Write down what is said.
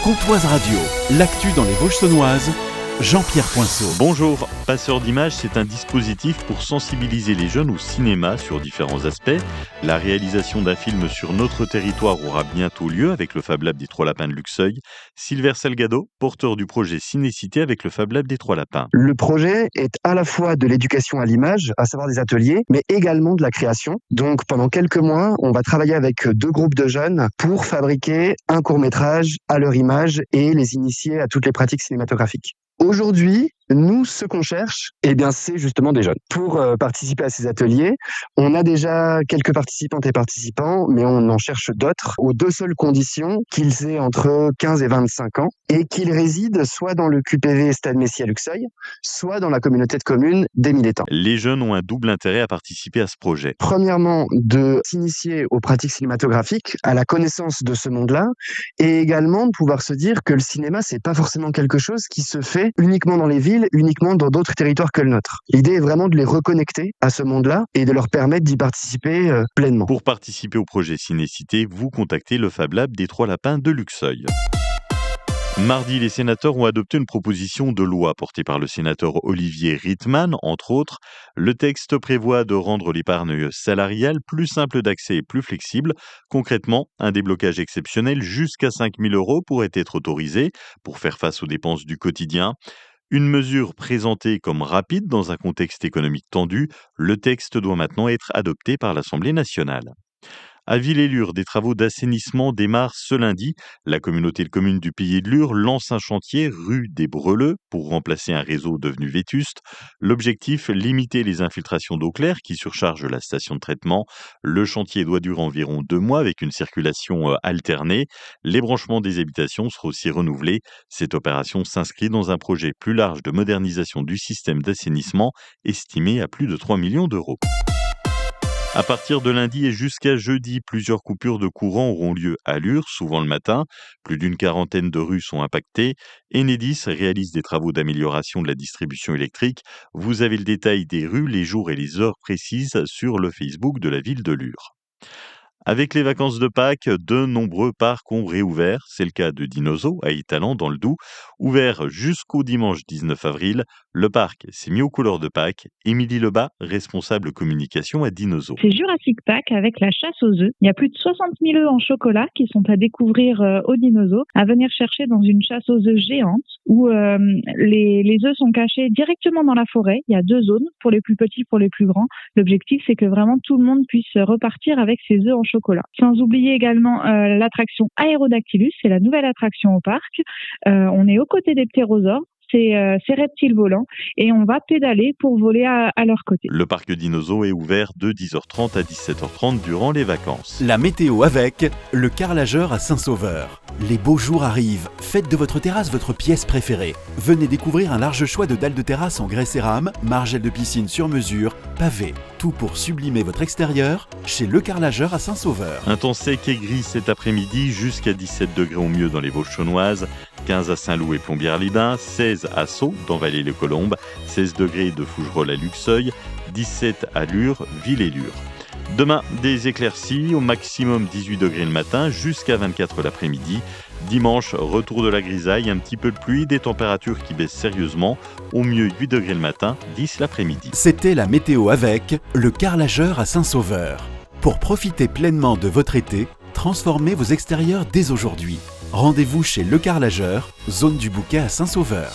Comtoise Radio, l'actu dans les Vosges saunoises, Jean-Pierre Poinceau. Bonjour, Passeur d'images, c'est un dispositif pour sensibiliser les jeunes au cinéma sur différents aspects. La réalisation d'un film sur notre territoire aura bientôt lieu avec le Fab Lab des Trois Lapins de Luxeuil. Silver Salgado, porteur du projet Cinécité avec le Fab Lab des Trois Lapins. Le projet est à la fois de l'éducation à l'image, à savoir des ateliers, mais également de la création. Donc pendant quelques mois, on va travailler avec 2 groupes de jeunes pour fabriquer un court-métrage à leur image et les initier à toutes les pratiques cinématographiques. Aujourd'hui, nous, ce qu'on cherche, c'est justement des jeunes. Pour participer à ces ateliers, on a déjà quelques participantes et participants, mais on en cherche d'autres, aux 2 seules conditions, qu'ils aient entre 15 et 25 ans, et qu'ils résident soit dans le QPV Stade Messy à Luxeuil, soit dans la communauté de communes des Mille-Étangs. Les jeunes ont un double intérêt à participer à ce projet. Premièrement, de s'initier aux pratiques cinématographiques, à la connaissance de ce monde-là, et également de pouvoir se dire que le cinéma, c'est pas forcément quelque chose qui se fait uniquement dans les villes, uniquement dans d'autres territoires que le nôtre. L'idée est vraiment de les reconnecter à ce monde-là et de leur permettre d'y participer pleinement. Pour participer au projet Cinécité, vous contactez le Fab Lab des Trois Lapins de Luxeuil. Mardi, les sénateurs ont adopté une proposition de loi portée par le sénateur Olivier Rietmann, entre autres. Le texte prévoit de rendre l'épargne salariale plus simple d'accès et plus flexible. Concrètement, un déblocage exceptionnel jusqu'à 5 000 € pourrait être autorisé pour faire face aux dépenses du quotidien. Une mesure présentée comme rapide dans un contexte économique tendu, le texte doit maintenant être adopté par l'Assemblée nationale. À Villers-Lure, des travaux d'assainissement démarrent ce lundi. La communauté de communes du Pays de Lure lance un chantier rue des Breleux pour remplacer un réseau devenu vétuste. L'objectif, limiter les infiltrations d'eau claire qui surchargent la station de traitement. Le chantier doit durer environ 2 mois avec une circulation alternée. Les branchements des habitations seront aussi renouvelés. Cette opération s'inscrit dans un projet plus large de modernisation du système d'assainissement estimé à plus de 3 millions d'euros. À partir de lundi et jusqu'à jeudi, plusieurs coupures de courant auront lieu à Lure, souvent le matin. Plus d'une quarantaine de rues sont impactées. Enedis réalise des travaux d'amélioration de la distribution électrique. Vous avez le détail des rues, les jours et les heures précises sur le Facebook de la ville de Lure. Avec les vacances de Pâques, de nombreux parcs ont réouvert. C'est le cas de Dinozo à Étalon dans le Doubs. Ouvert jusqu'au dimanche 19 avril, le parc s'est mis aux couleurs de Pâques. Émilie Lebas, responsable communication à Dinozo. C'est Jurassic Park avec la chasse aux œufs. Il y a plus de 60 000 œufs en chocolat qui sont à découvrir au Dinozo, à venir chercher dans une chasse aux œufs géante où les œufs sont cachés directement dans la forêt. Il y a 2 zones, pour les plus petits, pour les plus grands. L'objectif, c'est que vraiment tout le monde puisse repartir avec ses œufs en chocolat. Sans oublier également l'attraction Aerodactylus, c'est la nouvelle attraction au parc. On est aux côtés des ptérosaures. Ces reptiles volants et on va pédaler pour voler à leur côté. Le parc Dinozo est ouvert de 10h30 à 17h30 durant les vacances. La météo avec le carrelageur à Saint-Sauveur. Les beaux jours arrivent. Faites de votre terrasse votre pièce préférée. Venez découvrir un large choix de dalles de terrasse en grès cérame, margelles de piscine sur mesure, pavés. Tout pour sublimer votre extérieur chez Le Carrelageur à Saint-Sauveur. Un temps sec et gris cet après-midi, jusqu'à 17 degrés au mieux dans les Vosges saunoises, 15 à Saint-Loup et Plombières-les-Bains, 16 à Sceaux dans Vallée-les-Colombes, 16 degrés de Fougerolles à Luxeuil, 17 à Lure, Villers-Lure. Demain, des éclaircies, au maximum 18 degrés le matin, jusqu'à 24 l'après-midi. Dimanche, retour de la grisaille, un petit peu de pluie, des températures qui baissent sérieusement, au mieux 8 degrés le matin, 10 l'après-midi. C'était la météo avec le carrelageur à Saint-Sauveur. Pour profiter pleinement de votre été, transformez vos extérieurs dès aujourd'hui. Rendez-vous chez Le Carrelageur, zone du Bouquet à Saint-Sauveur.